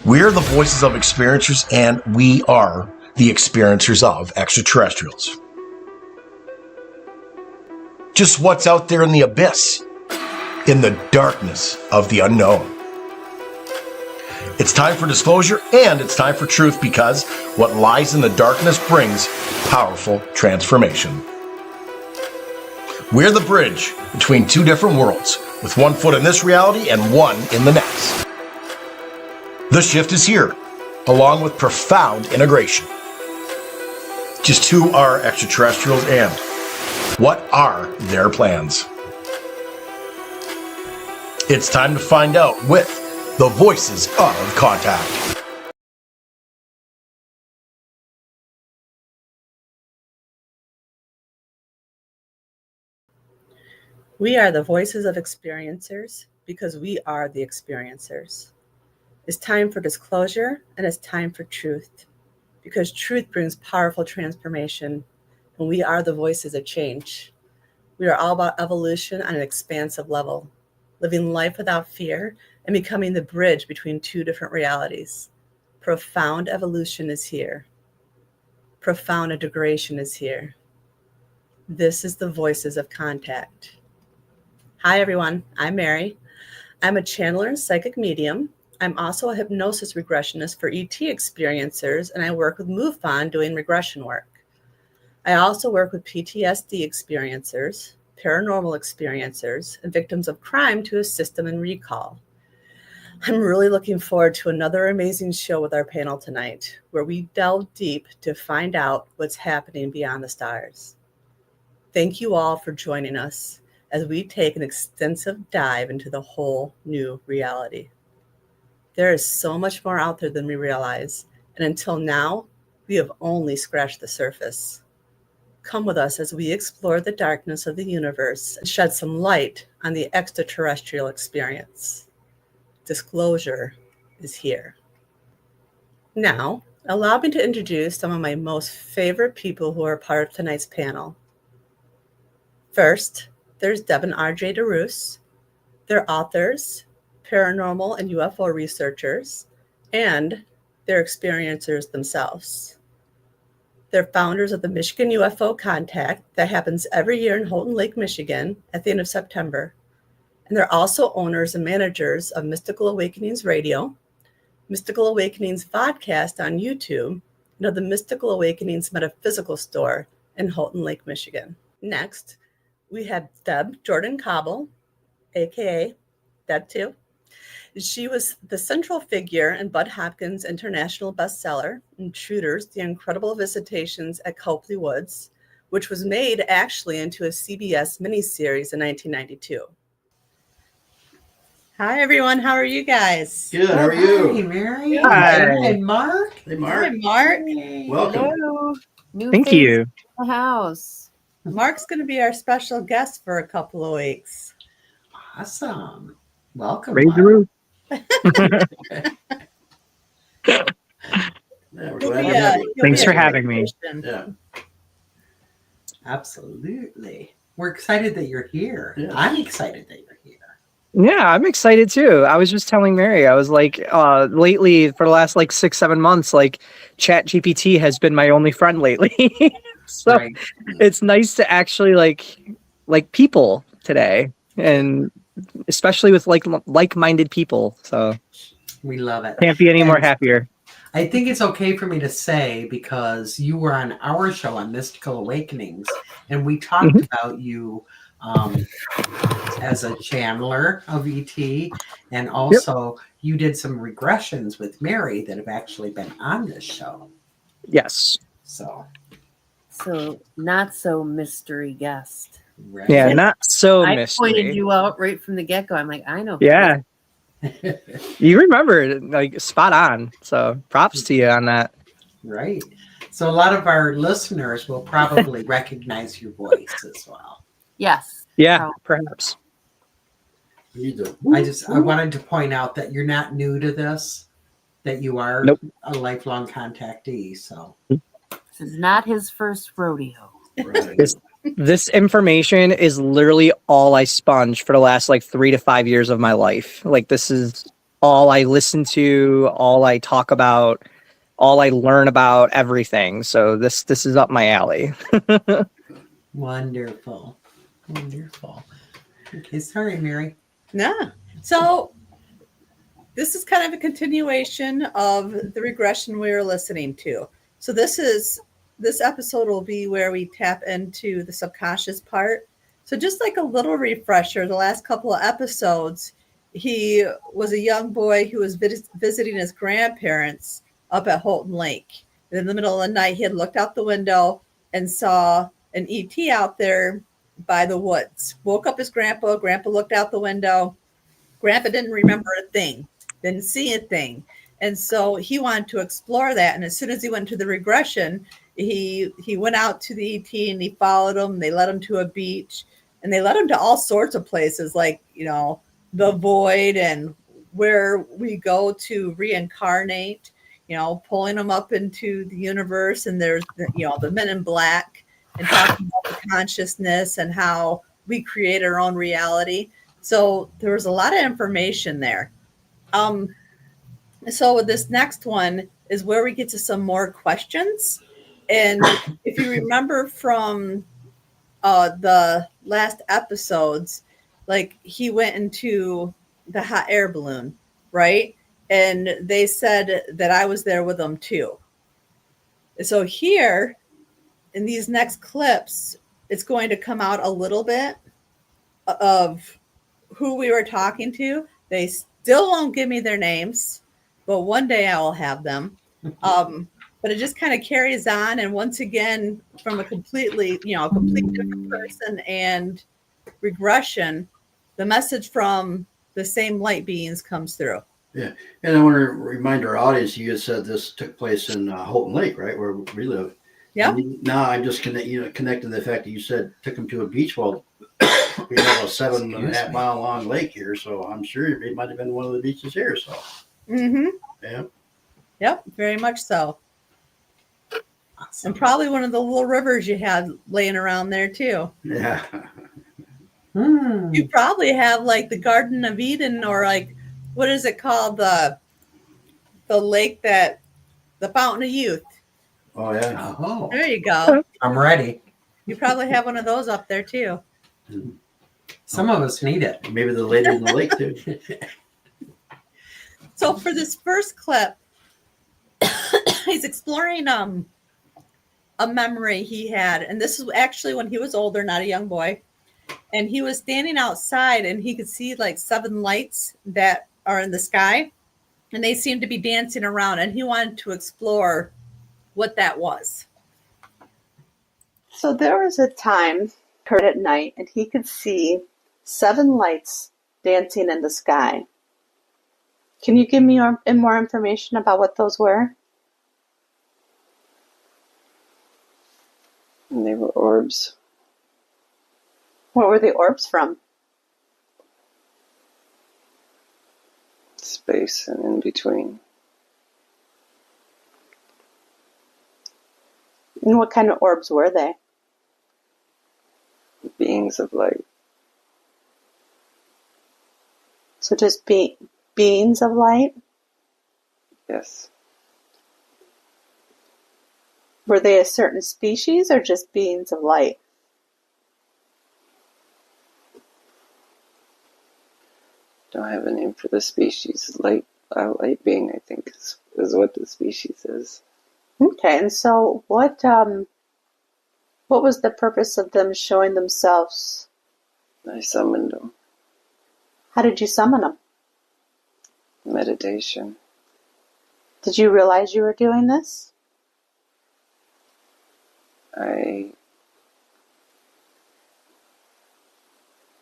We're the voices of experiencers, and we are the experiencers of extraterrestrials. Just what's out there in the abyss, in the darkness of the unknown. It's time for disclosure and it's time for truth, because what lies in the darkness brings powerful transformation. We're the bridge between two different worlds, with one foot in this reality and one in the next. The shift is here, along with profound integration. Just who are extraterrestrials and what are their plans? It's time to find out with the Voices of Contact. We are the voices of experiencers because we are the experiencers. It's time for disclosure and it's time for truth, because truth brings powerful transformation, and we are the voices of change. We are all about evolution on an expansive level, living life without fear and becoming the bridge between two different realities. Profound evolution is here. Profound integration is here. This is the Voices of Contact. Hi, everyone. I'm Mary. I'm a channeler and psychic medium. I'm also a hypnosis regressionist for ET experiencers, and I work with MUFON doing regression work. I also work with PTSD experiencers, paranormal experiencers, and victims of crime to assist them in recall. I'm really looking forward to another amazing show with our panel tonight, where we delve deep to find out what's happening beyond the stars. Thank you all for joining us as we take an extensive dive into the whole new reality. There is so much more out there than we realize, and until now, we have only scratched the surface. Come with us as we explore the darkness of the universe and shed some light on the extraterrestrial experience. Disclosure is here. Now, allow me to introduce some of my most favorite people who are part of tonight's panel. First, there's Deb and RJ DeRoos. They're authors, paranormal and UFO researchers, and they're experiencers themselves. They're founders of the Michigan UFO Contact that happens every year in Houghton Lake, Michigan at the end of September. And they're also owners and managers of Mystical Awakenings Radio, Mystical Awakenings Vodcast on YouTube, and of the Mystical Awakenings Metaphysical Store in Houghton Lake, Michigan. Next, we have Deb Jordan Cobble, aka Deb 2. She was the central figure in Bud Hopkins' international bestseller, Intruders, The Incredible Visitations at Copley Woods, which was made actually into a CBS miniseries in 1992. Hi, everyone. How are you guys? Good. How are you? Hi, Mary. Hi. And Mark. Hey, Mark. Hi, Mark. Hey. Welcome. Hello. New Thank face you. in the house. Mark's going to be our special guest for a couple of weeks. Awesome. Welcome. Raise the Mark. roof. Yeah, we're glad to have you. Thanks for having me. Yeah. Absolutely. We're excited that you're here. Yeah. I'm excited that you're here. Yeah, I'm excited too. I was just telling Mary, I was like, lately for the last like 6-7 months, like Chat GPT has been my only friend lately. So Right. it's nice to actually like people today, and especially with like-minded people. So We love it. can't be any more And happier. I think it's okay for me to say, because you were on our show on Mystical Awakenings, and we talked about you as a channeler of ET, and also you did some regressions with Mary that have actually been on this show. Yes. So, Not so mystery guest. right. Yeah, not so I mystery. pointed you out right from the get-go. I'm like, I know. Yeah. You remember, like, spot on. So props to you on that. Right. So a lot of our listeners will probably recognize your voice as well. Yes. Yeah, perhaps. I wanted to point out that you're not new to this, that you are Nope. a lifelong contactee. So This is not his first rodeo. Right. This information is literally all I sponge for the last like 3 to 5 years of my life. Like, this is all I listen to, all I talk about, all I learn about, everything. So this is up my alley. Wonderful. Wonderful. Okay, sorry, Mary. Yeah. So this is kind of a continuation of the regression we were listening to. So this episode will be where we tap into the subconscious part. So just like a little refresher, the last couple of episodes, he was a young boy who was visiting his grandparents up at Holton Lake. And in the middle of the night, he had looked out the window and saw an ET out there by the woods. Woke up his grandpa. Grandpa looked out the window. Grandpa didn't remember a thing, didn't see a thing. And so he wanted to explore that. And as soon as he went to the regression, he went out to the ET and he followed them. They led him to a beach and they led him to all sorts of places like, the void and where we go to reincarnate, pulling them up into the universe. And there's, the men in black and talking about the consciousness and how we create our own reality. So there was a lot of information there. So this next one is where we get to some more questions. And if you remember from the last episodes, like he went into the hot air balloon, right? And they said that I was there with them too. So here in these next clips, it's going to come out a little bit of who we were talking to. They still won't give me their names, but one day I will have them. But it just kind of carries on. And once again, from a completely different person and regression, the message from the same light beings comes through. Yeah. And I want to remind our audience, you had said this took place in Holton Lake, right, where we live. Yeah. Now I'm just connecting the fact that you said took him to a beach. Well, we have a 7.5 mile long lake here, so I'm sure it might have been one of the beaches here. So, yeah, yep, very much so. Awesome. And probably one of the little rivers you had laying around there too. Yeah. You probably have like the Garden of Eden, or like what is it called, the lake that the Fountain of Youth. Oh yeah. Oh, there you go. I'm ready. You probably have one of those up there too. Some of us need it. Maybe the lady in the lake too. So for this first clip, he's exploring a memory he had, and this is actually when he was older, not a young boy. And he was standing outside and he could see like 7 lights that are in the sky, and they seemed to be dancing around, and he wanted to explore what that was. So there was a time occurred at night and he could see 7 lights dancing in the sky. Can you give me more information about what those were? And they were orbs. Where were the orbs from? Space and in between. And what kind of orbs were they? Beings of light. So just beings of light? Yes. Were they a certain species or just beings of light? Don't have a name for the species. Light being, I think, is what the species is. Okay, and so what was the purpose of them showing themselves? I summoned them. How did you summon them? Meditation. Did you realize you were doing this? I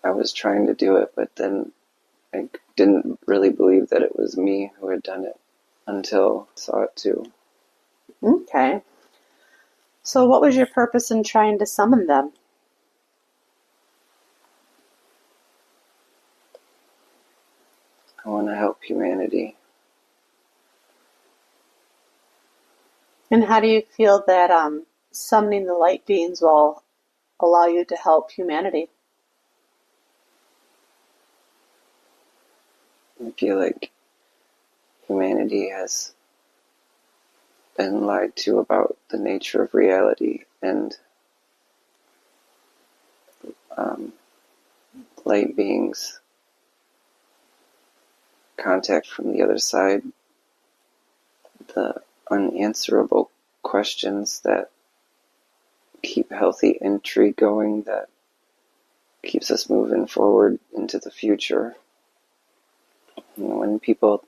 was trying to do it, but then I didn't really believe that it was me who had done it until I saw it too. Okay. So what was your purpose in trying to summon them? I want to help humanity. And how do you feel that summoning the light beings will allow you to help humanity? I feel like humanity has been lied to about the nature of reality, and light beings contact from the other side, the unanswerable questions that keep healthy intrigue going, that keeps us moving forward into the future. When people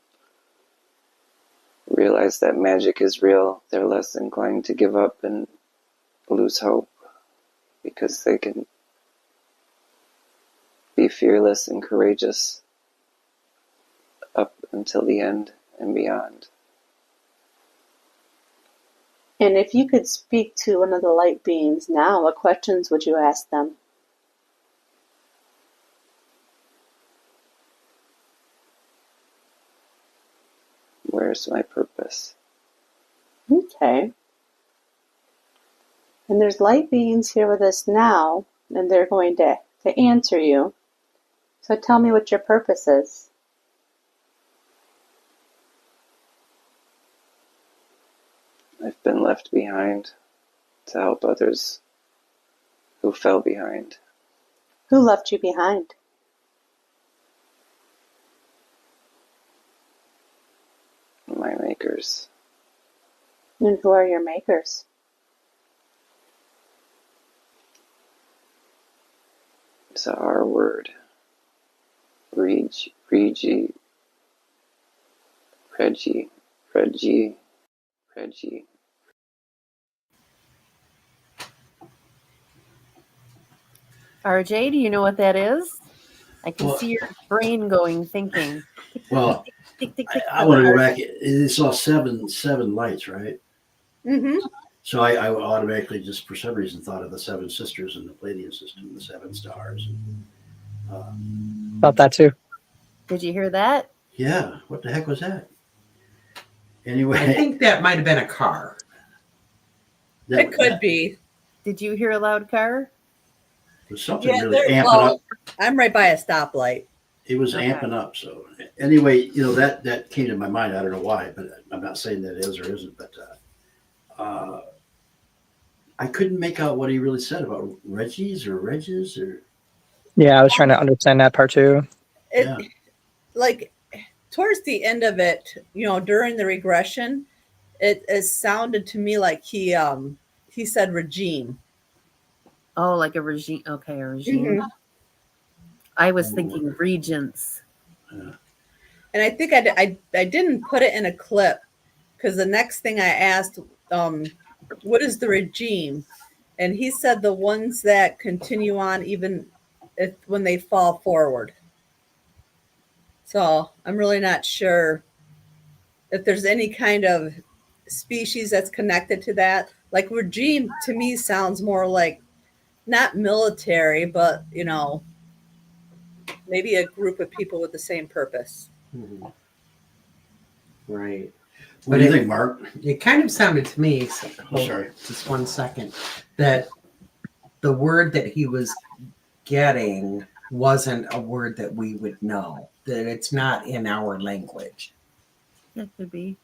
realize that magic is real, they're less inclined to give up and lose hope, because they can be fearless and courageous up until the end and beyond. And if you could speak to one of the light beings now, what questions would you ask them? Where's my purpose? Okay. And there's light beings here with us now, and they're going to answer you. So tell me what your purpose is. I've been left behind to help others who fell behind. Who left you behind? My makers. And who are your makers? It's a R word. Reggie, Reggie. RJ, do you know what that is? I can Well- see your brain going, thinking. Well, Tick, tick, tick. I want to go back. It saw seven lights, right? Mm-hmm. So I automatically, just for some reason, thought of the seven sisters in the Palladian system, the seven stars. About that too. Did you hear that? Yeah, what the heck was that? Anyway, I think that might have been a car. It could be. Did you hear a loud car? was something Yeah, really amping well, up. I'm right by a stoplight. It was Okay. amping up. So anyway, that came to my mind. I don't know why, but I'm not saying that it is or isn't. But I couldn't make out what he really said about Reggie's or Regis or. Yeah, I was trying to understand that part too. It Yeah. like towards the end of it, during the regression, it sounded to me like he said regime. Oh, like a regime. Okay, a regime. I was thinking regents. And I think I didn't put it in a clip because the next thing I asked, what is the regime? And he said the ones that continue on even when they fall forward. So I'm really not sure if there's any kind of species that's connected to that. Like regime to me sounds more like not military, but maybe a group of people with the same purpose. Mhm. Right. What do you think, Mark? It kind of sounded to me, Sorry. just 1 second, that the word that he was getting wasn't a word that we would know, that it's not in our language. That could be.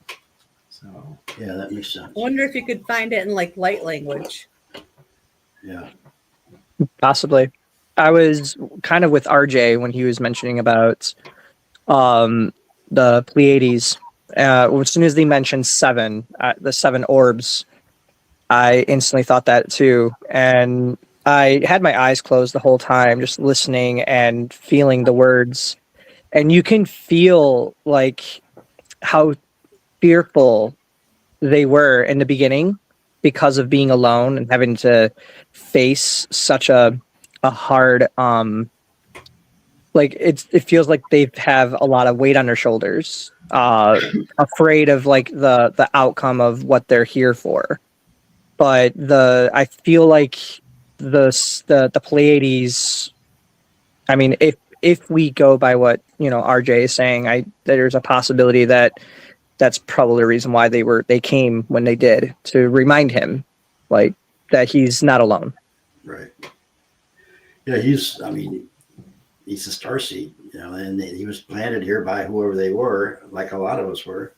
So, Yeah, that makes sense. I wonder if you could find it in like light language. Yeah. Possibly. I was kind of with RJ when he was mentioning about the Pleiades. As soon as they mentioned seven, the seven orbs, I instantly thought that too. And I had my eyes closed the whole time, just listening and feeling the words. And you can feel like how fearful they were in the beginning because of being alone and having to face such a hard like it feels like they have a lot of weight on their shoulders, afraid of like the outcome of what they're here for. But I feel like the Pleiades, I mean, if we go by what RJ is saying, there's a possibility that's probably the reason why they came when they did, to remind him like that he's not alone. Right. Yeah, he's a starseed, you know, and he was planted here by whoever they were, like a lot of us were,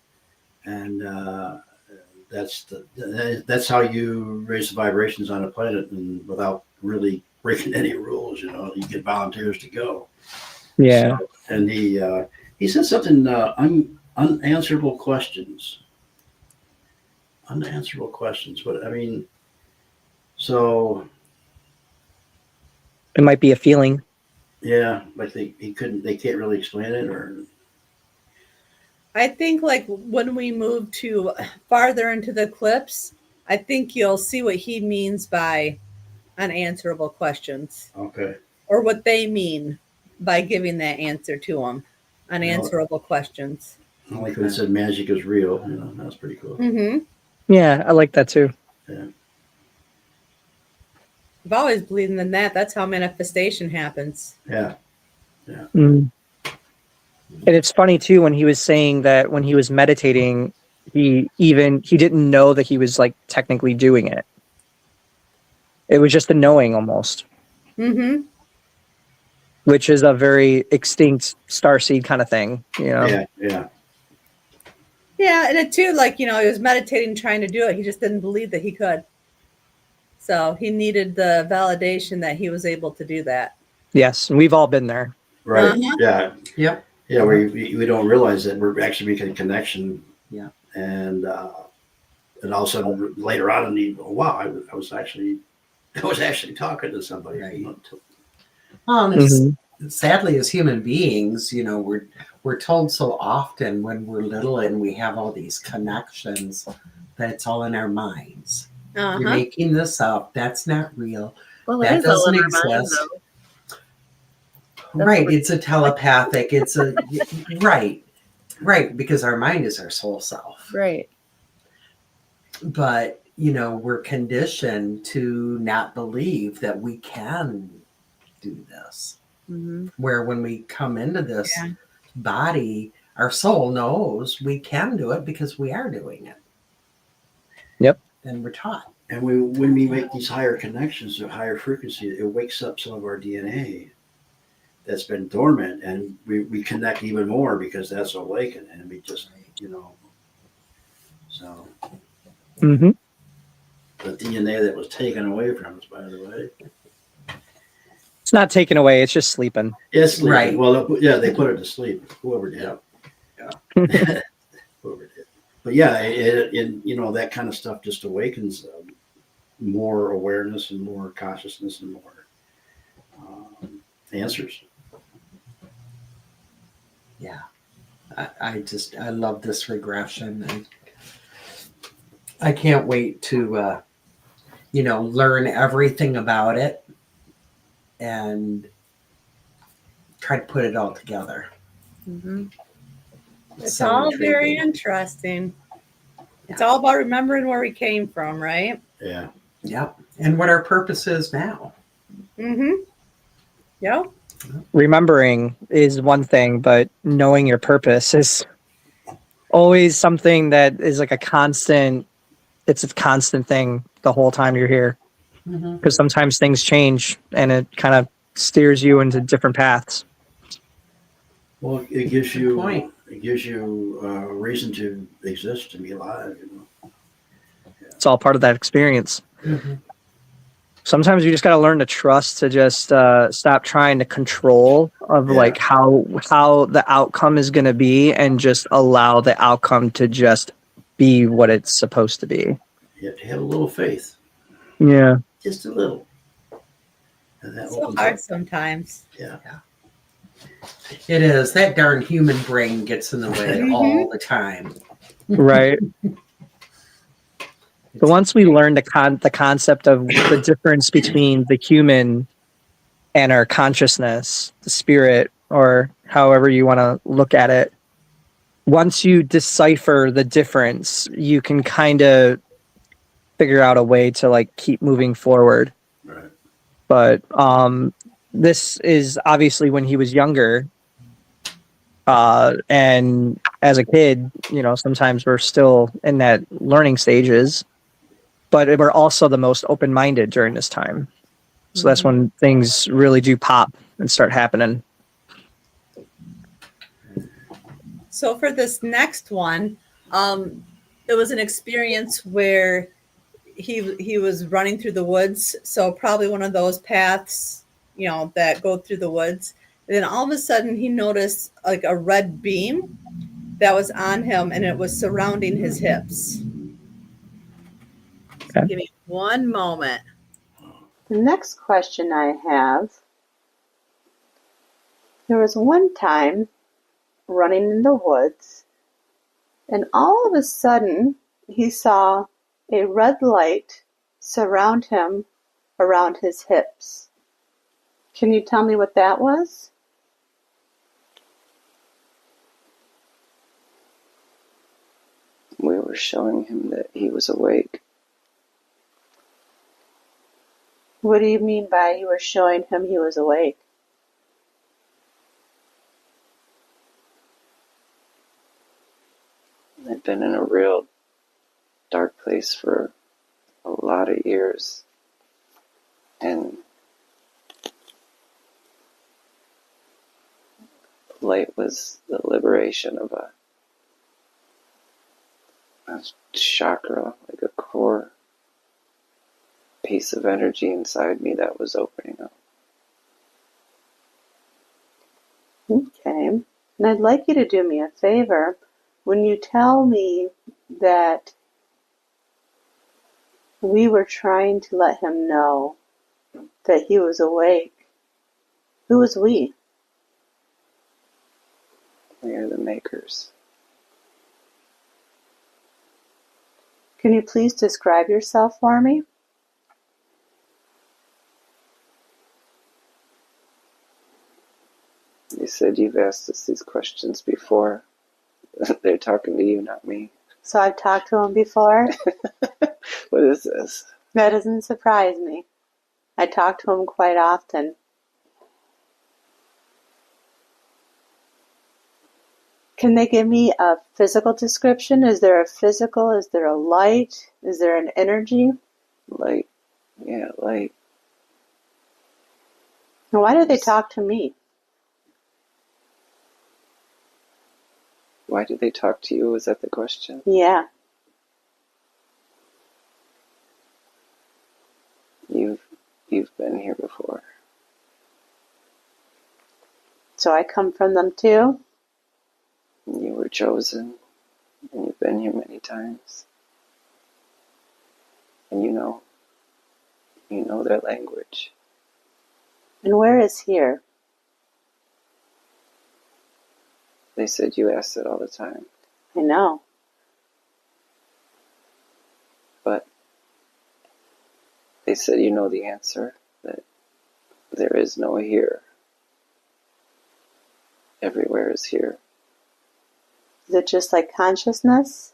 and that's how you raise the vibrations on a planet, and without really breaking any rules, you know, you get volunteers to go. Yeah. So, and he said something, unanswerable questions. Unanswerable questions. But I mean, so It might be a feeling. yeah, like they can't really explain it, or I think like when we move to farther into the clips, I think you'll see what he means by unanswerable questions, okay. or what they mean by giving that answer to them. Unanswerable questions. I like when it said magic is real. You know, that's pretty cool. Mm-hmm. Yeah, I like that too. Yeah. I've always believed in that. That's how manifestation happens. Yeah. Mm. And it's funny too when he was saying that when he was meditating, he didn't know that he was like technically doing it. It was just a knowing almost. Mm-hmm. Which is a very extinct starseed kind of thing, you know. Yeah. Yeah, and it too, like, you know, he was meditating, trying to do it. He just didn't believe that he could. So he needed the validation that he was able to do that. Yes, and we've all been there. Right. Uh-huh. Yeah. Yep. Yeah. We don't realize that we're actually making a connection. Yeah. And all of a sudden later on, wow, I was actually talking to somebody. Right. You know, sadly, as human beings, you know, we're told so often when we're little and we have all these connections that it's all in our minds. Uh-huh. You're making this up. That's not real. Well, that it is all doesn't in our mind, exist. though. Right. It's a telepathic. It's a right. Because our mind is our soul self. Right. But, you know, we're conditioned to not believe that we can do this. Mm-hmm. Where when we come into this body, our soul knows we can do it because we are doing it. Yep. And we're taught. And when we make these higher connections to higher frequency, it wakes up some of our DNA that's been dormant, and we connect even more because that's awakened, and we just, you know, so Mm-hmm. the DNA that was taken away from us, by the way. It's not taken away. It's just sleeping. It's sleeping. Right. Well, yeah, they put it to sleep. Whoever did. Yeah. Whoever did. But yeah, it you know, that kind of stuff just awakens more awareness and more consciousness and more answers. Yeah. I love this regression. I can't wait to, you know, learn everything about it and try to put it all together. Mm-hmm. It's So all intriguing. very interesting. It's all about remembering where we came from, right? Yeah. Yep. And what our purpose is now. Mm-hmm. Yep. Remembering is one thing, but knowing your purpose is always something that is like a constant. It's a constant thing the whole time you're here, because sometimes things change and it kind of steers you into different paths. Well, it gives you point. it gives you a reason to exist, to be alive. You know. It's all part of that experience. Mm-hmm. Sometimes you just got to learn to trust, to just stop trying to control of like how the outcome is going to be, and just allow the outcome to just be what it's supposed to be. You have to have a little faith, Yeah. just a little. And that It's so opens hard up. sometimes. Yeah. It is. That darn human brain gets in the way all the time. Right. But once we learn the concept of the difference between the human and our consciousness, the spirit, or however you want to look at it, once you decipher the difference, you can kind of figure out a way to like keep moving forward. Right. But this is obviously when he was younger. And as a kid, you know, sometimes we're still in that learning stages, but we're also the most open-minded during this time. So that's when things really do pop and start happening. So for this next one, it was an experience where he was running through the woods. So probably one of those paths, that go through the woods. And then all of a sudden he noticed like a red beam that was on him, and it was surrounding his hips. So Okay. give me one moment. The next question I have, there was one time running in the woods, and all of a sudden he saw a red light surround him around his hips. Can you tell me what that was? We were showing him that he was awake. What do you mean by you were showing him he was awake? I'd been in a real dark place for a lot of years. And light was the liberation of a chakra, like a core piece of energy inside me that was opening up. Okay. And I'd like you to do me a favor. When you tell me that we were trying to let him know that he was awake, who was we? We are the makers. Can you please describe yourself for me? You said you've asked us these questions before. They're talking to you, not me. So I've talked to him before. What is this? That doesn't surprise me. I talk to him quite often. Can they give me a physical description? Is there a physical? Is there a light? Is there an energy? Light. Yeah, light. And why do they talk to me? Why did they talk to you? Was that the question? Yeah. You've been here before. So I come from them too? And you were chosen. And you've been here many times. And you know their language. And where is here? They said you asked it all the time. I know. But they said you know the answer, that there is no here. Everywhere is here. Is it just like consciousness?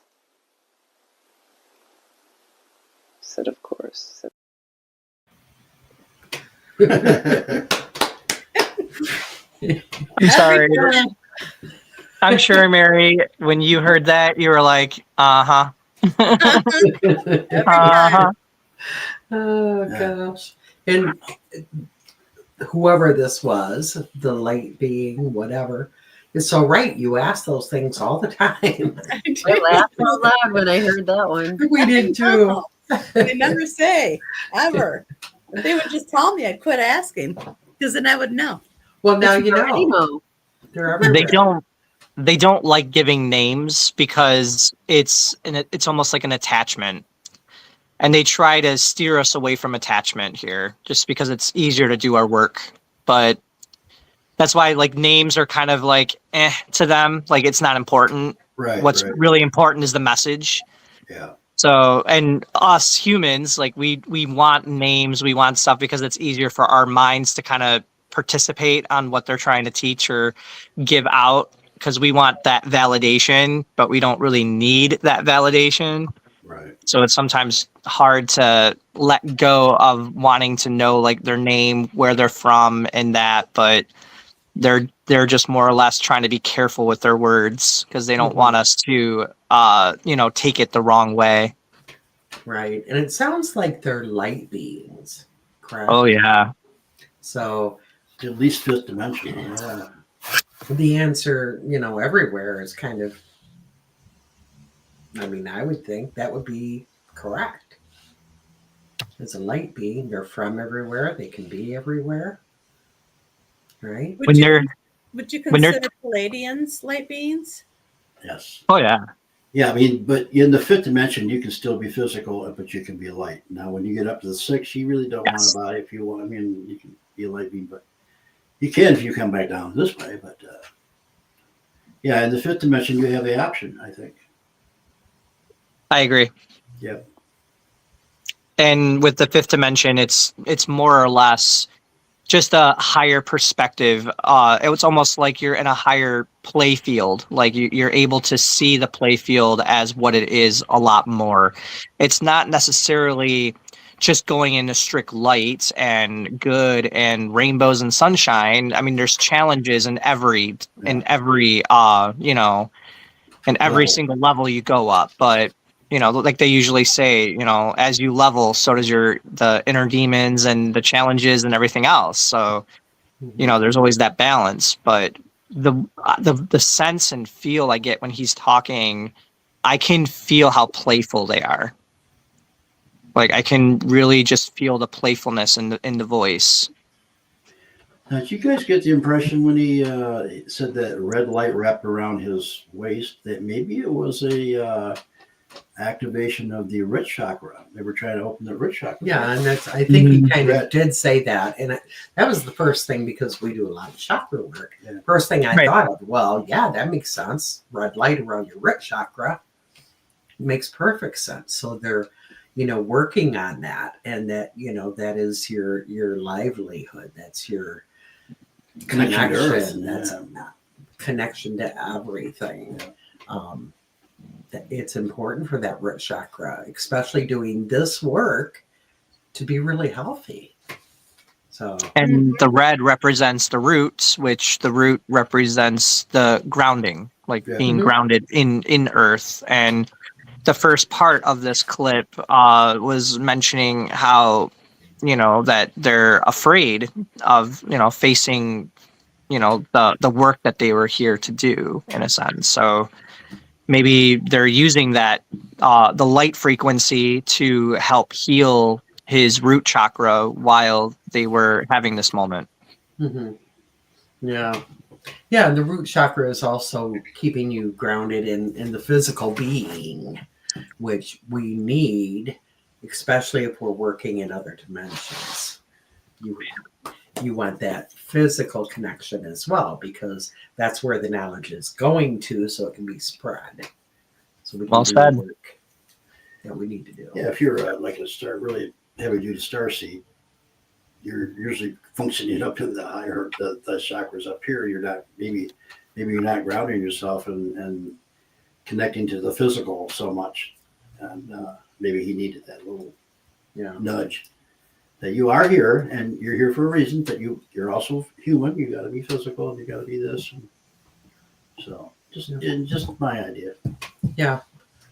Said of course. I'm sorry. I'm sure, Mary, when you heard that, you were like, uh-huh. Uh-huh. Oh, gosh. And whoever this was, the light being, whatever, is so right. You ask those things all the time. I laughed out loud when I heard that one. We did too. They never say, ever. If they would just tell me, I'd quit asking, because then I would know. Well, now you Already know. know. They're everywhere. They don't like giving names because it's almost like an attachment. And they try to steer us away from attachment here just because it's easier to do our work. But that's why like names are kind of like to them, like it's not important. Right. What's right. really important is the message. Yeah. So, and us humans, like we want names, we want stuff because it's easier for our minds to kind of participate on what they're trying to teach or give out because we want that validation, but we don't really need that validation. Right. So it's sometimes hard to let go of wanting to know like their name, where they're from and that, but they're just more or less trying to be careful with their words because they don't want us to take it the wrong way. Right. And it sounds like they're light beings, correct? Oh yeah. So At least fifth dimensional. Yeah. the answer, everywhere is kind of, I would think that would be correct. As a light being, they're from everywhere. They can be everywhere. Right? Would When you they're would you when they're consider Palladians light beings? Yes. oh yeah. Yeah, but in the fifth dimension, you can still be physical, but you can be light. Now, when you get up to the sixth, you really don't Yes. want to buy. If you want, you can be a light being, but you can if you come back down this way. But yeah, in the fifth dimension, you have the option, I think. I agree. Yep. And with the fifth dimension, it's more or less just a higher perspective. It's almost like you're in a higher play field. Like you're able to see the play field as what it is a lot more. It's not necessarily just going into strict light and good and rainbows and sunshine. There's challenges in every single level you go up. But like they usually say, as you level, so does the inner demons and the challenges and everything else. So, there's always that balance. But the sense and feel I get when he's talking, I can feel how playful they are. Like I can really just feel the playfulness in the voice. Now, did you guys get the impression when he said that red light wrapped around his waist that maybe it was a activation of the root chakra? They were trying to open the root chakra. Yeah, and I think he kind of did say that, and that was the first thing, because we do a lot of chakra work. Yeah. First thing I Right. thought of, well, yeah, that makes sense. Red light around your root chakra makes perfect sense. So they're, working on that, and that that is your livelihood. That's your Connection to Earth. That's Yeah. a connection to everything. It's important for that root chakra, especially doing this work, to be really healthy. So, And the red represents the roots, which the root represents the grounding, like being grounded in earth. And the first part of this clip was mentioning how, that they're afraid of, facing, the work that they were here to do, in a sense. So maybe they're using that, the light frequency to help heal his root chakra while they were having this moment. yeah. Yeah, and the root chakra is also keeping you grounded in the physical being, which we need, especially if we're working in other dimensions. You want that physical connection as well, because that's where the knowledge is going to, so it can be spread. So we can do the work that we need to do. Yeah, if you're like a really heavy duty starseed, you're usually functioning up in the higher the chakras up here. You're not maybe you're not grounding yourself and connecting to the physical so much, and maybe he needed that little nudge that you are here and you're here for a reason. That you're also human. You got to be physical and you got to be this. And so just my idea. Yeah.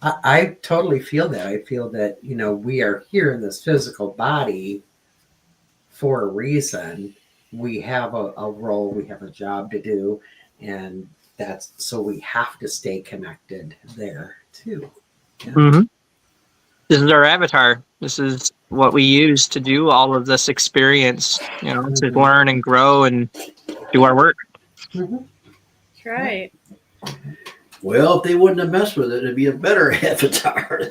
I totally feel that. I feel that, we are here in this physical body for a reason. We have a role, we have a job to do, and so we have to stay connected there too. Yeah. Mm-hmm. This is our avatar. This is what we use to do all of this experience, to learn and grow and do our work. Mm-hmm. That's right. Well, if they wouldn't have messed with it, it'd be a better avatar.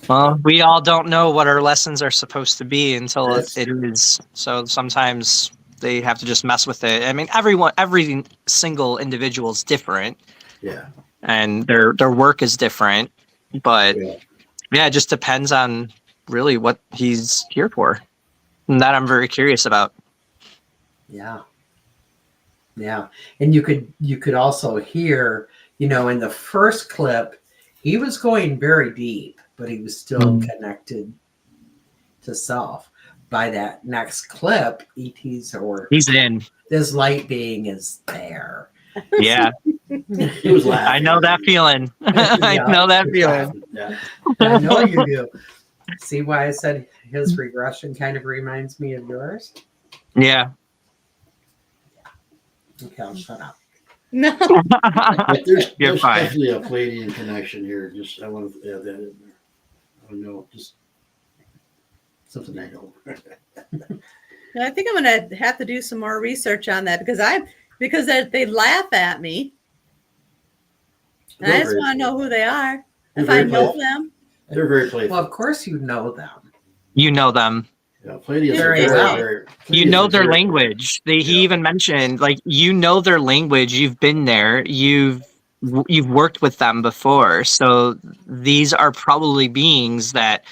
Well, we all don't know what our lessons are supposed to be until it is. So sometimes they have to just mess with it. Every single individual is different. Yeah. And their work is different. But it just depends on really what he's here for. And that I'm very curious about. Yeah. Yeah. And you could also hear, in the first clip, he was going very deep, but he was still connected to self. By that next clip, he's in. This light being is there. Yeah. He was laughing. I know that feeling. I know that feeling. Yeah. I know you do. See why I said his regression kind of reminds me of yours? Yeah. Okay, I'll shut up. No. But there's You're fine. definitely a Palladian connection here. Just I want to add that in there. I know, just something I know. And I think I'm going to have to do some more research on that because they laugh at me. And I just want to know who they are. They're If I very know playful. them. They're very playful. Well, of course you know them. You know them. Yeah, Palladians are Very very, well. very. You Palladians know are their very- language. He Yeah. even mentioned, like, you know their language. You've been there. You've worked with them before. So these are probably beings that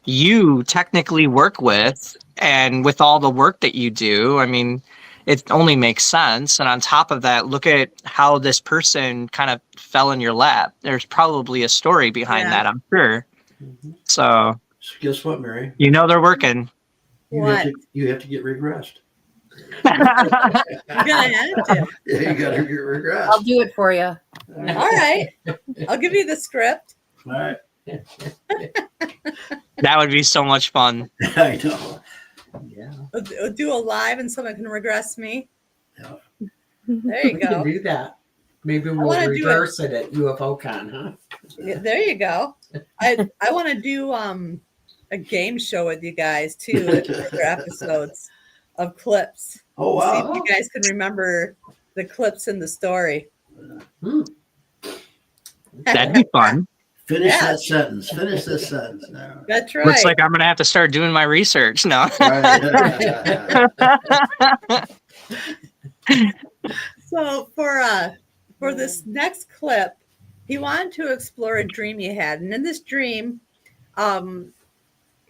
you technically work with, and with all the work that you do, I mean, it only makes sense. And on top of that, look at how this person kind of fell in your lap. There's probably a story behind that, I'm sure. Mhm. So So guess what, Mary? you know they're working. You What? you have to get regressed. You're going to have to. Yeah, you got to get I'll regressed. do it for you. All right. I'll give you the script. All right. That would be so much fun. I know. Yeah. We'll do a live and someone can regress me. Yeah. There you We can go. do that. Maybe we'll wanna do reverse it at UFOCon, huh? Yeah, there you go. I want to do a game show with you guys too at future episodes of clips. Oh See if wow. you guys can remember the clips in the story. Hmm. That'd be fun. Finish Yeah. that sentence. Finish this sentence now. That's right. Looks like I'm gonna have to start doing my research now. Right. So for this next clip, he wanted to explore a dream he had, and in this dream,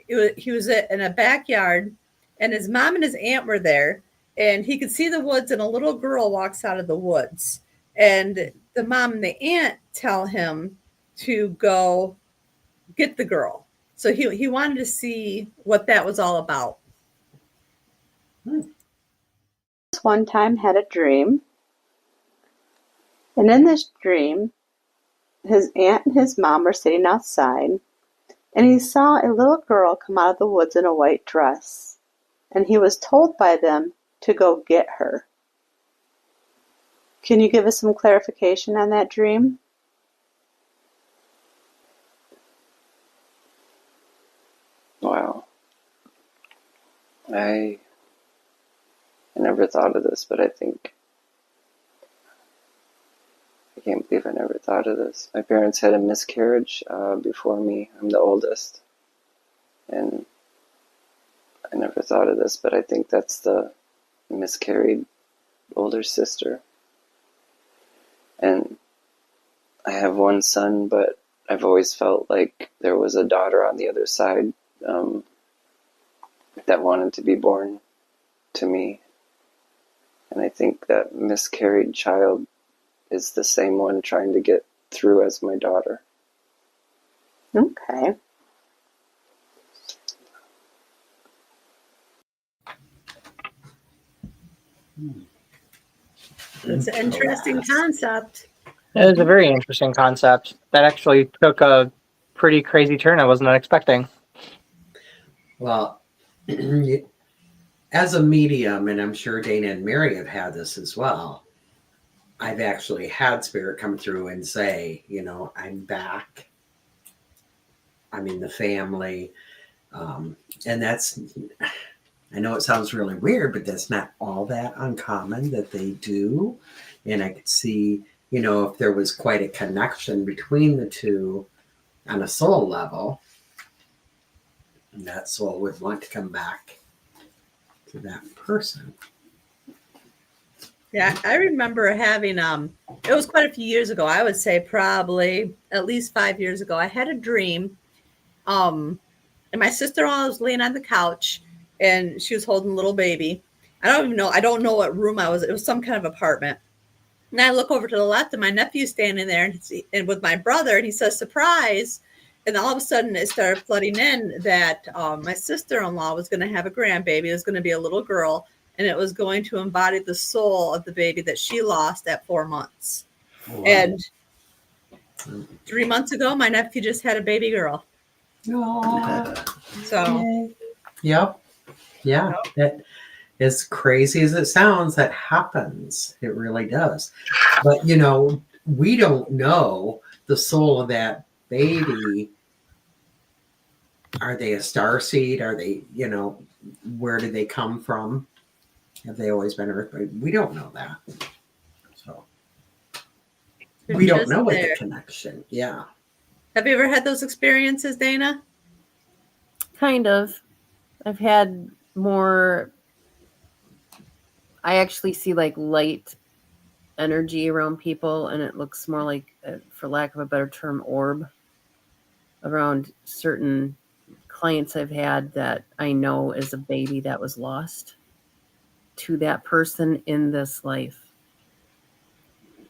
he was in a backyard, and his mom and his aunt were there, and he could see the woods, and a little girl walks out of the woods, and the mom and the aunt tell him to go get the girl. So he wanted to see what that was all about. One time had a dream, and in this dream, his aunt and his mom were sitting outside, and he saw a little girl come out of the woods in a white dress, and he was told by them to go get her. Can you give us some clarification on that dream? Wow. I never thought of this, but I can't believe I never thought of this. My parents had a miscarriage before me. I'm the oldest. And I never thought of this, but I think that's the miscarried older sister. And I have one son, but I've always felt like there was a daughter on the other side that wanted to be born to me. And I think that miscarried child is the same one trying to get through as my daughter. Okay. It's an interesting concept. It is a very interesting concept that actually took a pretty crazy turn I was not expecting. Well, as a medium, and I'm sure Dana and Mary have had this as well, I've actually had spirit come through and say, I'm back. I'm in the family. And that's, I know it sounds really weird, but that's not all that uncommon that they do. And I could see, if there was quite a connection between the two on a soul level, and that soul would want to come back to that person. Yeah, I remember having it was quite a few years ago. I would say probably at least 5 years ago. I had a dream, and my sister-in-law was laying on the couch, and she was holding a little baby. I don't know what room I was. It was some kind of apartment. And I look over to the left, and my nephew's standing there, and with my brother, and he says, "Surprise!" And all of a sudden, it started flooding in that my sister-in-law was going to have a grandbaby. It was going to be a little girl, and it was going to embody the soul of the baby that she lost at 4 months. Oh, wow. And 3 months ago, my nephew just had a baby girl. Aww. So Yep. Yeah. As crazy as it sounds, that happens. It really does. But, you know, we don't know the soul of that baby. Are they a star seed? Are they, you know, where did they come from? Have they always been Earth? We don't know that. So we don't know what the connection. Yeah. Have you ever had those experiences, Dana? Kind of. I've had more. I actually see like light energy around people, and it looks more like, for lack of a better term, orb around certain clients I've had that I know is a baby that was lost to that person in this life.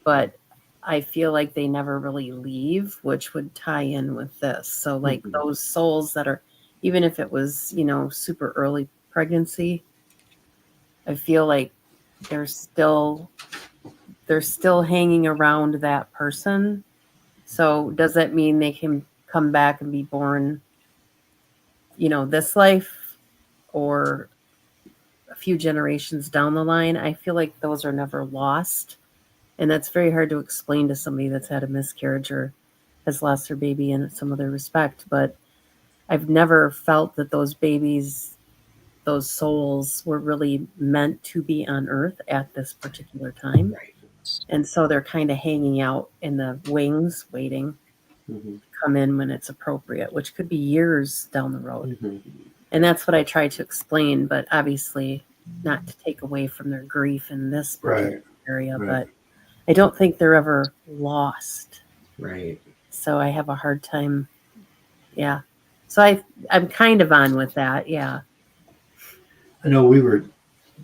But I feel like they never really leave, which would tie in with this. So like those souls that are, even if it was, you know, super early pregnancy, I feel like they're still hanging around that person. So does that mean they can come back and be born, you know, this life or a few generations down the line? I feel like those are never lost. And that's very hard to explain to somebody that's had a miscarriage or has lost their baby in some other respect. But I've never felt that those babies, those souls were really meant to be on Earth at this particular time. Right. And so they're kind of hanging out in the wings, waiting to come in when it's appropriate, which could be years down the road. And that's what I try to explain, but obviously not to take away from their grief in this particular area. But I don't think they're ever lost. Right. So I have a hard time. Yeah. So I'm kind of on with that. Yeah. I know we were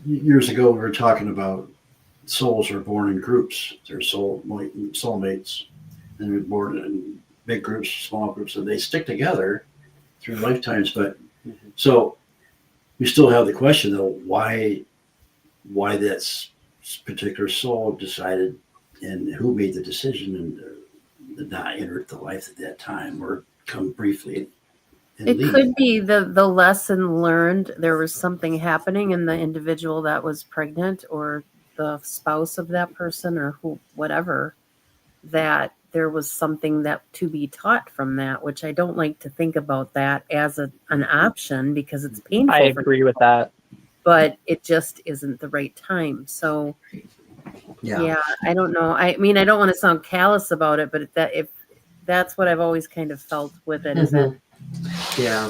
years ago. We were talking about souls are born in groups. They're soulmates, and they're born in big groups, small groups, and they stick together through lifetimes. But so we still have the question though: why that particular soul decided, and who made the decision, and not enter the life at that time, or come briefly. It could be the lesson learned. There was something happening in the individual that was pregnant, or the spouse of that person, or whatever, that there was something that to be taught from that, which I don't like to think about that as an option because it's painful. I agree with that. But it just isn't the right time. So yeah, I don't know. I mean, I don't want to sound callous about it, but if that's what I've always kind of felt with it, is that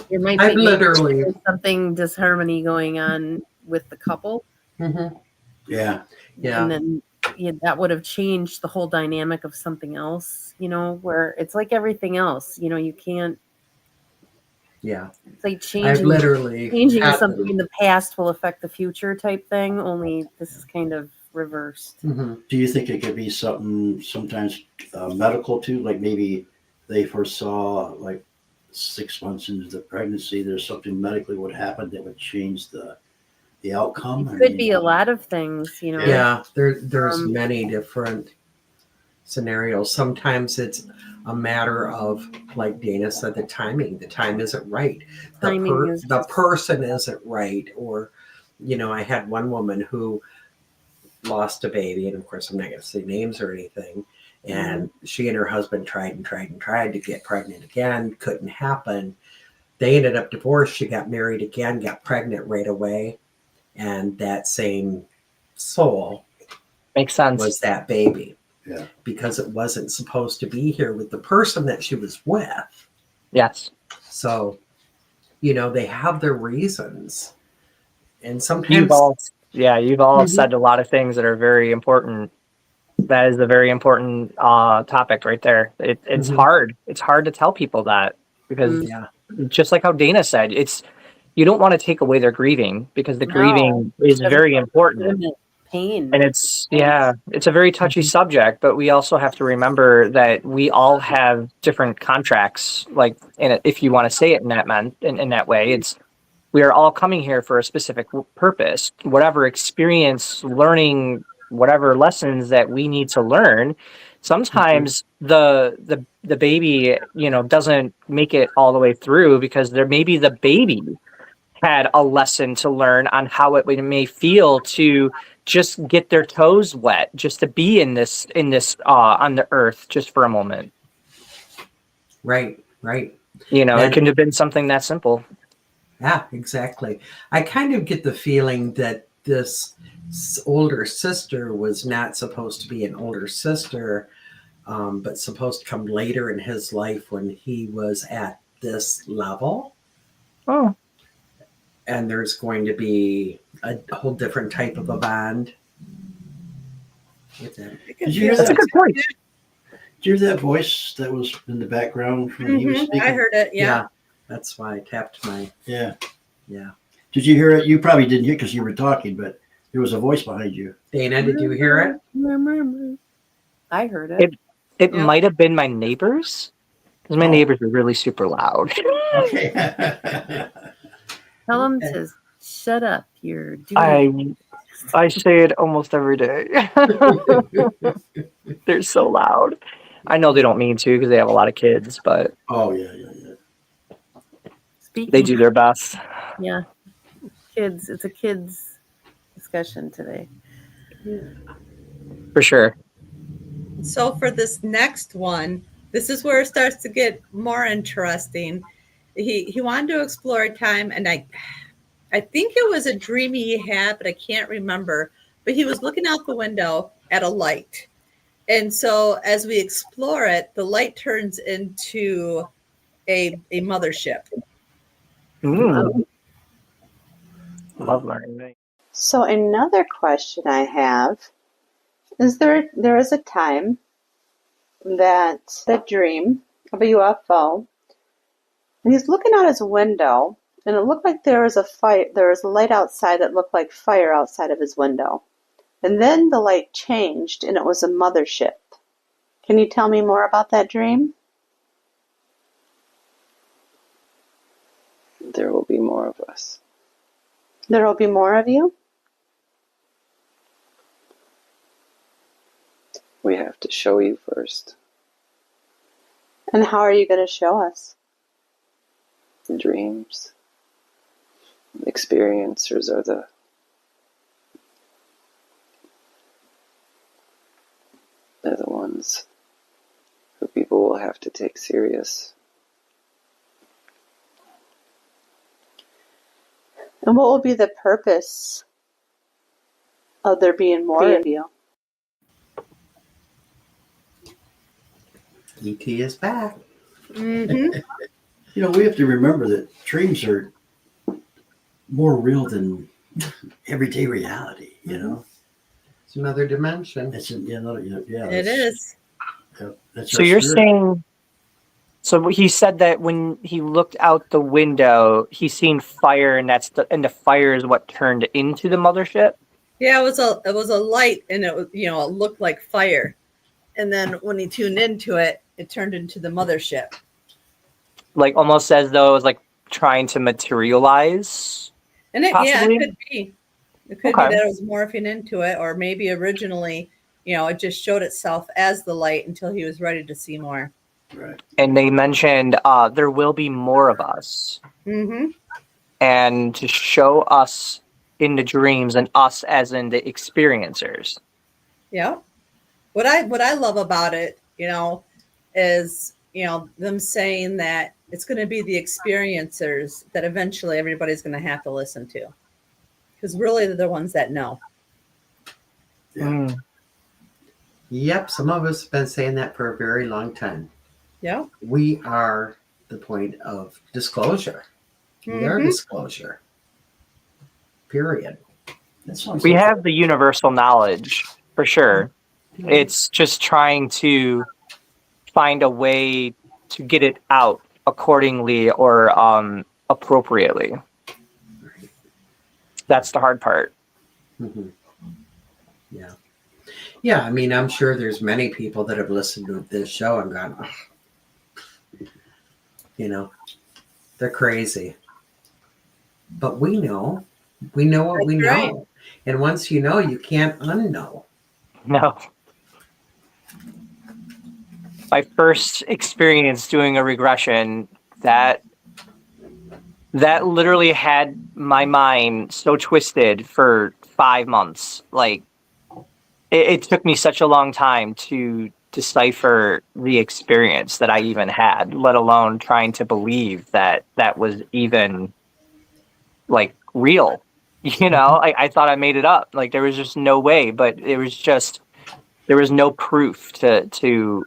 there might be literally something disharmony going on with the couple. Yeah. And then that would have changed the whole dynamic of something else, you know, where it's like everything else, you know, you can't. Yeah. It's like changing something in the past will affect the future type thing, only this is kind of reversed. Do you think it could be something sometimes medical too? Like maybe they foresaw like 6 months into the pregnancy, there's something medically would happen that would change the outcome. It could be a lot of things, you know. Yeah, there's many different scenarios. Sometimes it's a matter of, like Dana said, the timing. The time isn't right. The person isn't right. Or, you know, I had one woman who lost a baby, and of course I'm not going to say names or anything. And she and her husband tried to get pregnant again. Couldn't happen. They ended up divorced. She got married again, got pregnant right away. And that same soul makes sense was that baby. Yeah. Because it wasn't supposed to be here with the person that she was with. Yes. So, you know, they have their reasons. And sometimes you've all said a lot of things that are very important. That is a very important topic right there. It's hard. It's hard to tell people that because just like how Dana said, you don't want to take away their grieving because the grieving is very important. Pain. And it's a very touchy subject, but we also have to remember that we all have different contracts. Like, if you want to say it in that way, we are all coming here for a specific purpose. Whatever experience, learning, whatever lessons that we need to learn. Sometimes the baby, you know, doesn't make it all the way through because maybe the baby had a lesson to learn on how it may feel to just get their toes wet, just to be in this on the earth just for a moment. Right, right. It And- could have been something that simple. Yeah, exactly. I kind of get the feeling that this older sister was not supposed to be an older sister, but supposed to come later in his life when he was at this level. Oh, And there's going to be a whole different type of a bond with him. Did you hear that's a that? good point. Did you hear that voice that was in the background when he was speaking? I heard it. Yeah. That's why I tapped my. Yeah. Yeah. Did you hear it? You probably didn't hear it because you were talking, but there was a voice behind you. Dana, did you hear it? I heard it. It Yeah. might have been my neighbors, because my neighbors are really super loud. Okay. Tell them to shut up. You're doing. I say it almost every day. They're so loud. I know they don't mean to because they have a lot of kids, but Oh, yeah. Speaking they do their best. Yeah. Kids. It's a kids discussion today. For sure. So for this next one, this is where it starts to get more interesting. He wanted to explore time, and I think it was a dream he had, but I can't remember. But he was looking out the window at a light. And so as we explore it, the light turns into a mothership. Love learning things. So another question I have is there is a time that the dream of a UFO, and he's looking out his window, and it looked like there was a light outside that looked like fire outside of his window. And then the light changed and it was a mothership. Can you tell me more about that dream? There will be more of us. There will be more of you? We have to show you first. And how are you going to show us? Dreams. Experiencers are they're the ones who people will have to take serious. And what will be the purpose of there being more of you? E.T. is back. Mm-hmm. We have to remember that dreams are more real than everyday reality, It's another dimension. It's another, It is. That's So our you're spirit. saying, so he said that when he looked out the window, he seen fire, and the fire is what turned into the mothership. Yeah, it was a light, and it was it looked like fire, and then when he tuned into it, it turned into the mothership. Like almost as though it was like trying to materialize. And it Possibly? could be. It could Okay. be that it was morphing into it, or maybe originally, it just showed itself as the light until he was ready to see more. Right. And they mentioned there will be more of us, Mm-hmm. and to show us in the dreams, and us as in the experiencers. Yeah. What I love about it, is them saying that it's going to be the experiencers that eventually everybody's going to have to listen to, because really they're the ones that know. Mm. Yep, some of us have been saying that for a very long time. Yeah. We are the point of disclosure. We are Mhm. disclosure. Period. That sounds We like- have the universal knowledge for sure. It's just trying to find a way to get it out accordingly or appropriately. That's the hard part. Mhm. Yeah. Yeah, I mean, I'm sure there's many people that have listened to this show and gone, they're crazy. But we know what we That's right. know. And once you know, you can't unknow. No. My first experience doing a regression, that that literally had my mind so twisted for 5 months. Like, it took me such a long time to decipher the experience that I even had, let alone trying to believe that that was even like real. You know, I thought I made it up. Like, there was just no way, but it was just, there was no proof to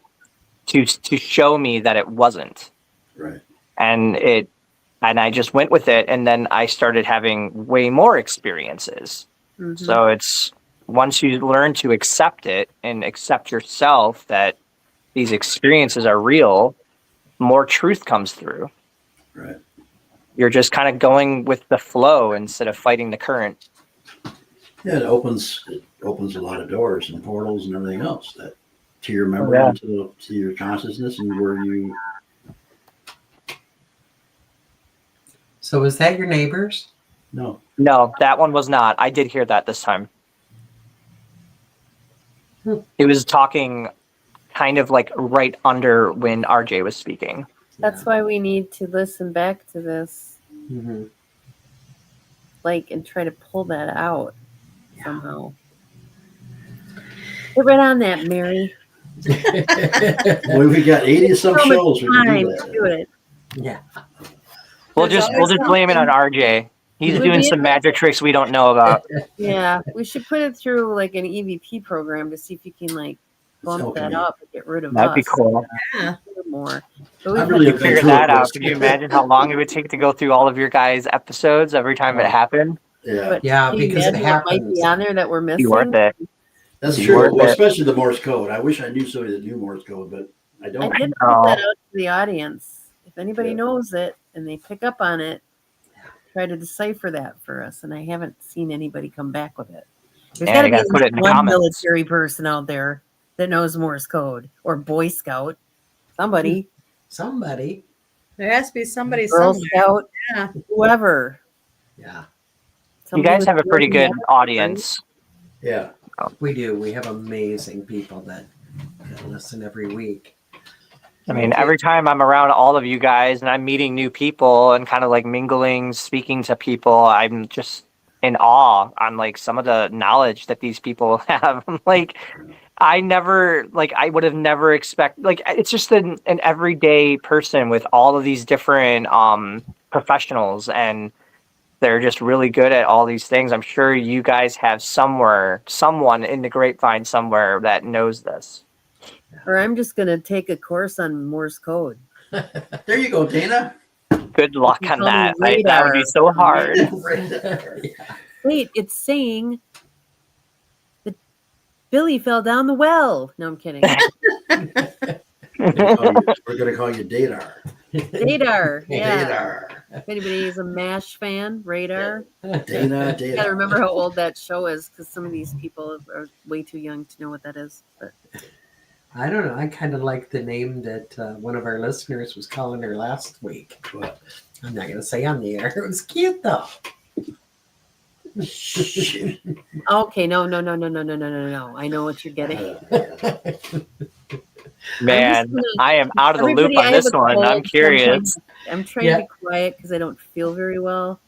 show me that it wasn't. Right. And I just went with it, and then I started having way more experiences. Mhm. So it's, once you learn to accept it and accept yourself that these experiences are real, more truth comes through. Right. You're just kind of going with the flow instead of fighting the current. Yeah, it opens a lot of doors and portals and everything else that to your memory Yeah. and to your consciousness and where you. So is that your neighbors? No. No, that one was not. I did hear that this time. He was talking kind of like right under when RJ was speaking. That's why we need to listen back to this, Mm-hmm. like, and try to pull that out somehow. Get right on that, Mary. Well, we got 80 some So much shows we can time do to that. do it. Yeah. We'll There's just always blame it on something. RJ. He's Would doing be some magic tricks we don't know about. Yeah, we should put it through like an EVP program to see if you can like bump Okay. that up and get rid of That'd be us cool. Yeah. more. But I we've really had- have been Figure through that it, out. Chris. Could you imagine how long it would take to go through all of your guys' episodes every time it happened? Yeah, but Yeah, can you because it imagine what might happens. be on there that we're Be missing? worth it. that's Be true. worth Well, it. especially the Morse code. I wish I knew somebody that knew Morse code, but I I don't. did Oh. put that out to the audience. If anybody Yeah. knows it and they pick up on it, try to decipher that for us. And I haven't seen anybody come back with it. There's Yeah, got to you be gotta at put least it in the one comments. military person out there that knows Morse code or Boy Scout. Somebody, Somebody. There has to be somebody Girl somewhere. Scout, Yeah. whoever. Yeah, You Somebody guys with have a pretty ability good to- audience. Yeah. we do. We have amazing people that listen every week. I mean, every time I'm around all of you guys and I'm meeting new people and kind of like mingling, speaking to people, I'm just in awe on like some of the knowledge that these people have. I'm like, I would have never expected, like, it's just an everyday person with all of these different professionals, and they're just really good at all these things. I'm sure you guys have someone in the grapevine somewhere that knows this. Or I'm just going to take a course on Morse code. There you go, Dana. Good luck You on call me that. That would be radar. so hard. Yeah. Wait, it's saying that Billy fell down the well. No, I'm kidding. We're gonna call you Dadar. Radar. Yeah. Dadar. If anybody is a MASH fan, Radar. Dana. I gotta remember how old that show is because some of these people are way too young to know what that is. But I don't know. I kind of like the name that one of our listeners was calling her last week. What? I'm not going to say on the air. It was cute though. Shit. okay, no. I know what you're getting. Man, gonna- I am out of the loop Everybody, I on have this a one. cold, I'm so curious. I'm trying Yeah. to be quiet because I don't feel very well.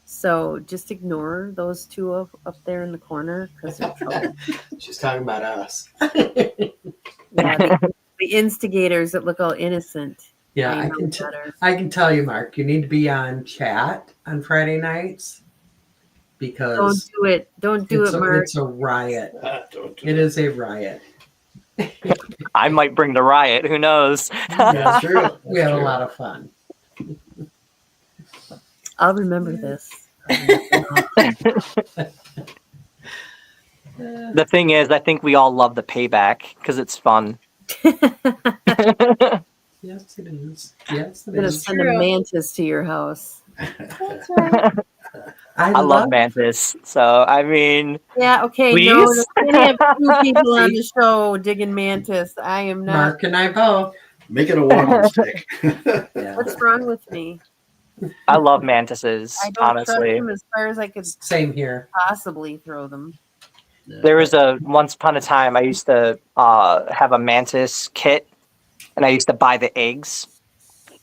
So just ignore those two up there in the corner because they're trouble. She's talking about us. Yeah, the instigators that look all innocent. Yeah, I I know can. better. I can tell you, Mark. You need to be on chat on Friday nights Don't because do it. Don't do it, Mark. it's a riot. Don't do It is a riot. I might bring the riot. Who knows? That's true. That's We have a true. lot of fun. I'll remember this. The thing is, I think we all love the payback because it's fun. Yes, it is. Yes, I'm it gonna is. send a mantis to your house. That's right. I love Mantis. So, I mean, Yeah, okay. Please? No, we can't have two people on the show digging mantis. I am not. Mark and I both. Make it a walking stick. Yeah. What's wrong with me? I love mantises, I don't trust honestly. them as far as I could Same here. possibly throw them. There was once upon a time I used to have a mantis kit, and I used to buy the eggs.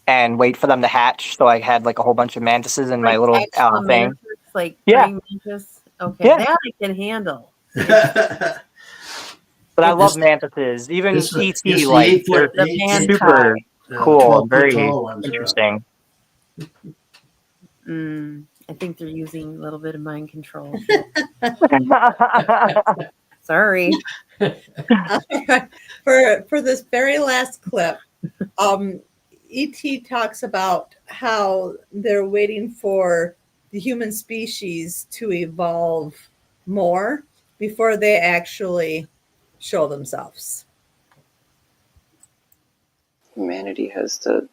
and wait for them to hatch. So I had like a whole bunch of mantises in my little actual thing. mantis, like Yeah. praying mantis. Okay, Yeah. that I can handle. But I love It's- mantises. Even it's ET, the like 8 foot, they're The man super pie. cool, 12 foot very tall ones. interesting. I think they're using a little bit of mind control. Sorry. For this very last clip, ET talks about how they're waiting for the human species to evolve more before they actually show themselves. Humanity has to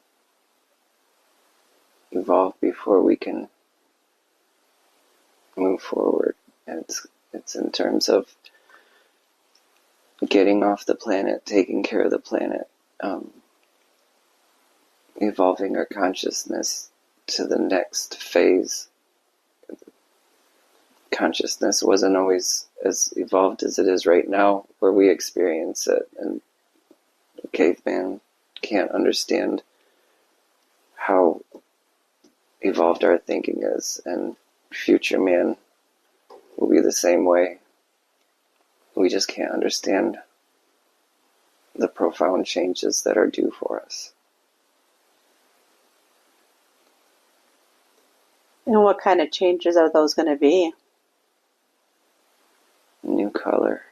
evolve before we can move forward. And it's in terms of getting off the planet, taking care of the planet, evolving our consciousness to the next phase. Consciousness wasn't always as evolved as it is right now, where we experience it, and the caveman can't understand how evolved our thinking is, and future man will be the same way. We just can't understand the profound changes that are due for us. And what kind of changes are those going to be? New color,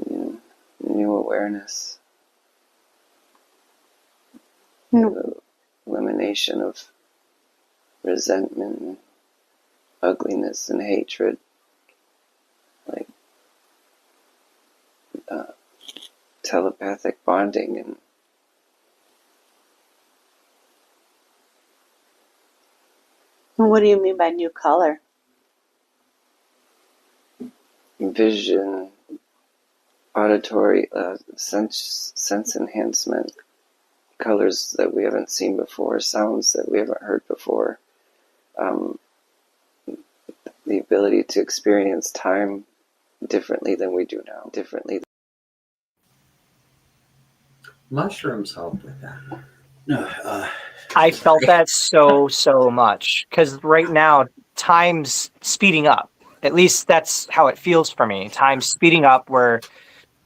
new awareness, new elimination of resentment, and ugliness, and hatred, like telepathic bonding, and What do you mean by new color? vision, auditory, sense enhancement, colors that we haven't seen before, sounds that we haven't heard before, the ability to experience time differently than we do now, differently. Mushrooms help with that. No, I felt that so much because right now time's speeding up. At least that's how it feels for me. Time's speeding up. We're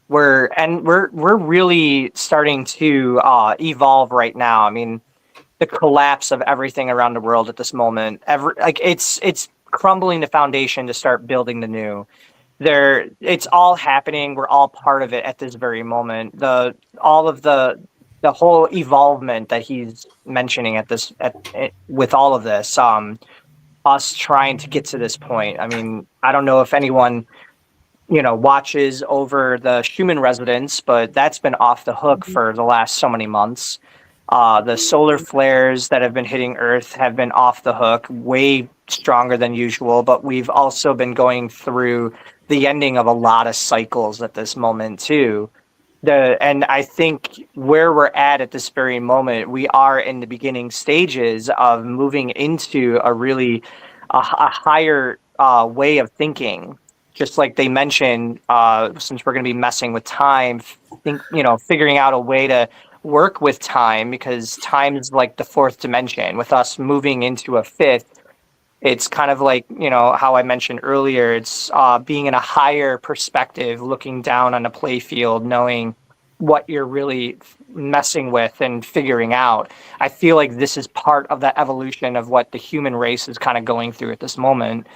really starting to evolve right now. I mean, the collapse of everything around the world at this moment, it's crumbling the foundation to start building the new. It's all happening. We're all part of it at this very moment. The whole evolvement that he's mentioning with all of this, us trying to get to this point. I mean, I don't know if anyone, watches over the Schumann resonance, but that's been off the hook for the last so many months. The solar flares that have been hitting Earth have been off the hook, way stronger than usual, but we've also been going through the ending of a lot of cycles at this moment too. And I think where we're at this very moment, we are in the beginning stages of moving into a really a higher way of thinking. Just like they mentioned, since we're going to be messing with time, figuring out a way to work with time, because time is like the fourth dimension. With us moving into a fifth, it's kind of like, how I mentioned earlier, it's being in a higher perspective, looking down on a play field, knowing what you're really messing with and figuring out. I feel like this is part of the evolution of what the human race is kind of going through at this moment.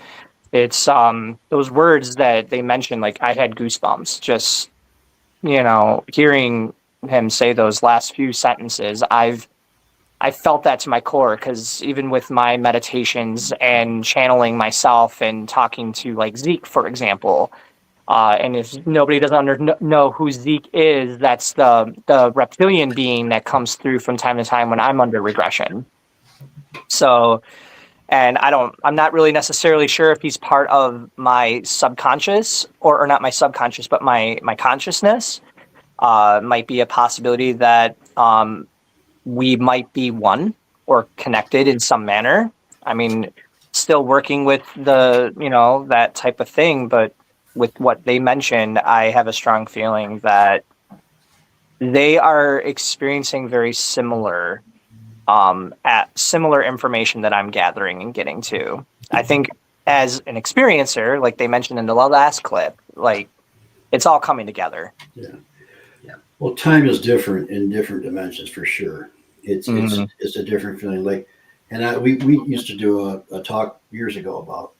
It's those words that they mentioned, like I had goosebumps just, hearing him say those last few sentences. I felt that to my core, because even with my meditations and channeling myself and talking to like Zeke, for example, and if nobody doesn't know who Zeke is, that's the reptilian being that comes through from time to time when I'm under regression. So, and I'm not really necessarily sure if he's part of my subconscious or not my subconscious, but my consciousness. Might be a possibility that we might be one or connected in some manner. I mean, still working with that type of thing, but with what they mentioned, I have a strong feeling that they are experiencing very similar at similar information that I'm gathering and getting to. I think as an experiencer, like they mentioned in the last clip, like it's all coming together. Yeah. Well, time is different in different dimensions for sure. It's a different feeling. Like, and we used to do a talk years ago about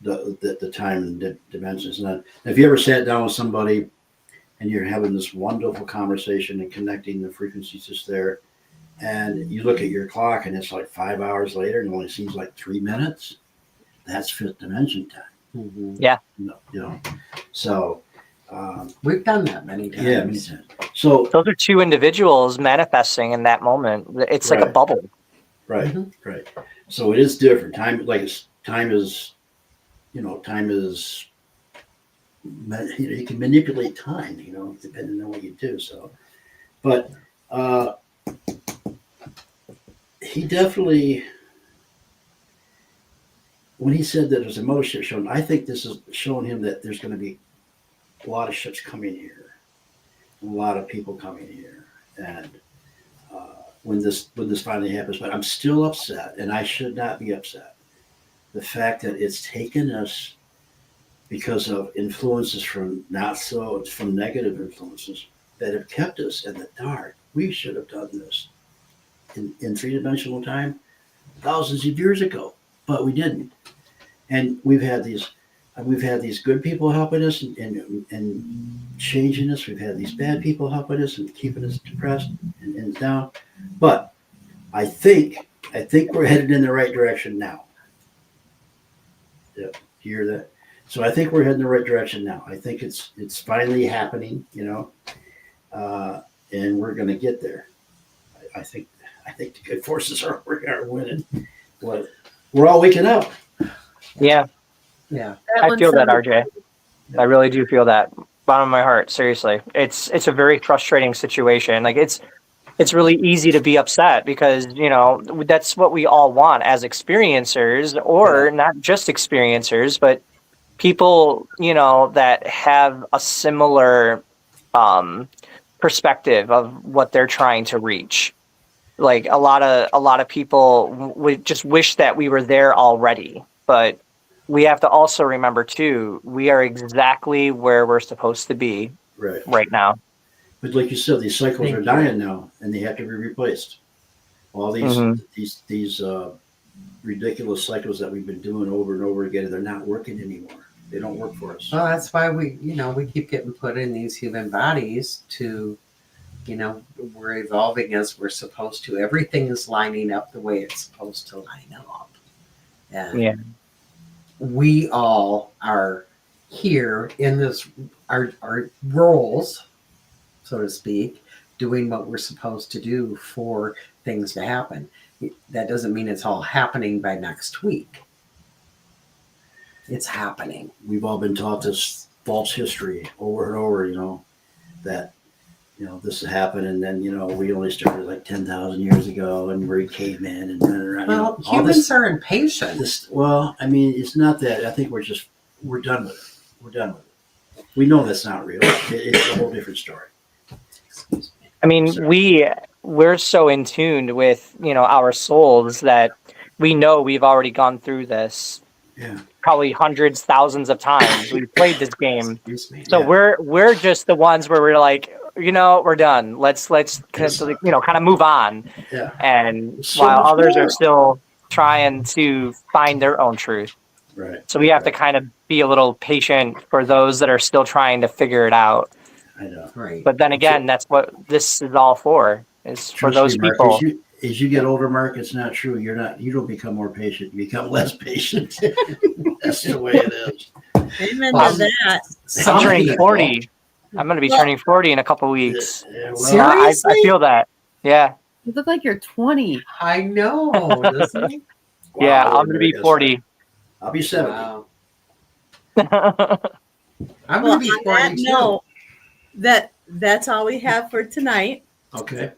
the time and dimensions. And if you ever sat down with somebody and you're having this wonderful conversation and connecting the frequencies just there, and you look at your clock and it's like 5 hours later and it only seems like 3 minutes, that's fifth dimension time. Mm-hmm. Yeah. So we've done that many times. Yeah, many times. So those are two individuals manifesting in that moment. It's like a bubble. Right, right. So it is different. Time is, you can manipulate time, depending on what you do. So, but he definitely, when he said that there's a mothership showing, I think this is showing him that there's going to be a lot of ships coming here, a lot of people coming here, and when this finally happens. But I'm still upset, and I should not be upset. The fact that it's taken us, because of influences from negative influences that have kept us in the dark. We should have done this in three-dimensional time thousands of years ago, but we didn't. And we've had these good people helping us and changing us. We've had these bad people helping us and keeping us depressed and down. But I think we're headed in the right direction now. Yeah, you hear that? So I think we're heading in the right direction now. I think it's finally happening, and we're going to get there. I think the good forces are winning. We're all waking up. Yeah. Yeah. I feel that, RJ. I really do feel that. Bottom of my heart, seriously. It's a very frustrating situation. Like it's really easy to be upset because, that's what we all want as experiencers, or not just experiencers, but people, that have a similar perspective of what they're trying to reach. Like a lot of people would just wish that we were there already, but we have to also remember too, we are exactly where we're supposed to be right now. But like you said, these cycles are dying now, and they have to be replaced. All these ridiculous cycles that we've been doing over and over again, they're not working anymore. They don't work for us. Well, that's why we keep getting put in these human bodies to, we're evolving as we're supposed to. Everything is lining up the way it's supposed to line up. And we all are here in this, our roles, so to speak, doing what we're supposed to do for things to happen. That doesn't mean it's all happening by next week. It's happening. We've all been taught this false history over and over, that, this happened, and then, we only started like 10,000 years ago, and we came in and running around. Well, humans are impatient. It's not that. I think we're done with it. We're done with it. We know that's not real. It's a whole different story. Excuse me. I mean, we're so in tune with, our souls that we know we've already gone through this. Yeah. Probably hundreds, thousands of times we've played this game. So yeah. we're just the ones where we're like, we're done. Let's kind of move on. Yeah. And So while much others more. are still trying to find their own truth. Right. So we have to kind of be a little patient for those that are still trying to figure it out. I know. Right. But then again, that's what this is all for. Is for those Mark, people. As you get older, Mark, it's not true. You don't become more patient. You become less patient. That's the way it is. Amen to that. I'm turning 40. I'm going to be turning 40 in a couple weeks. Yeah, well, Seriously? I feel that. Yeah. You look like you're 20. I know, doesn't he? Yeah, wow, I'm going to be 40. I'll be 70. Wow. I'm Well, going to be on that 42. note, that's all we have for tonight. Okay.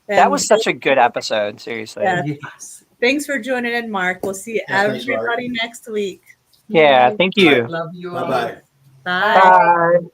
That was such a good episode, seriously. Yeah. Yes. Thanks for joining in, Mark. We'll see Yeah, thanks, Mark. everybody next week. Yeah, thank you. Love you all. Bye-bye. Bye. Bye.